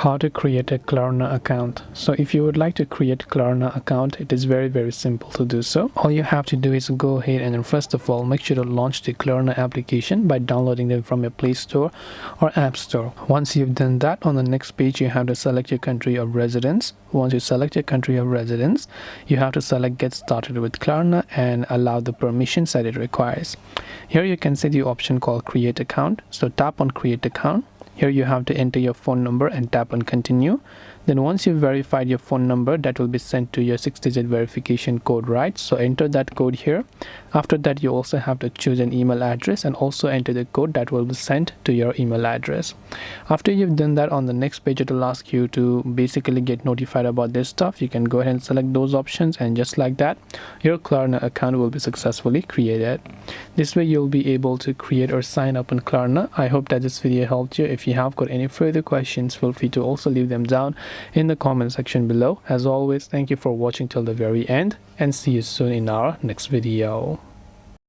How to create a Klarna account. So if you would like to create Klarna account, it is very simple to do so. All you have to do is go ahead and first of all make sure to launch the Klarna application by downloading them from your Play Store or App Store. Once you've done that, on the next page you have to select your country of residence. Once you select your country of residence, you have to select get started with Klarna and allow the permissions that it requires. Here you can see the option called create account. So tap on create account. Here you have to enter your phone number and tap on continue. Then once you've verified your phone number, that will be sent to your 6-digit verification code, right? So enter that code here. After that, you also have to choose an email address and also enter the code that will be sent to your email address. After you've done that, on the next page it will ask you to basically get notified about this stuff. You can go ahead and select those options, and just like that, your Klarna account will be successfully created. This way you'll be able to create or sign up on Klarna. I hope that this video helped you. If you have got any further questions, feel free to also leave them down in the comment section below. As always, thank you for watching till the very end, and see you soon in our next video.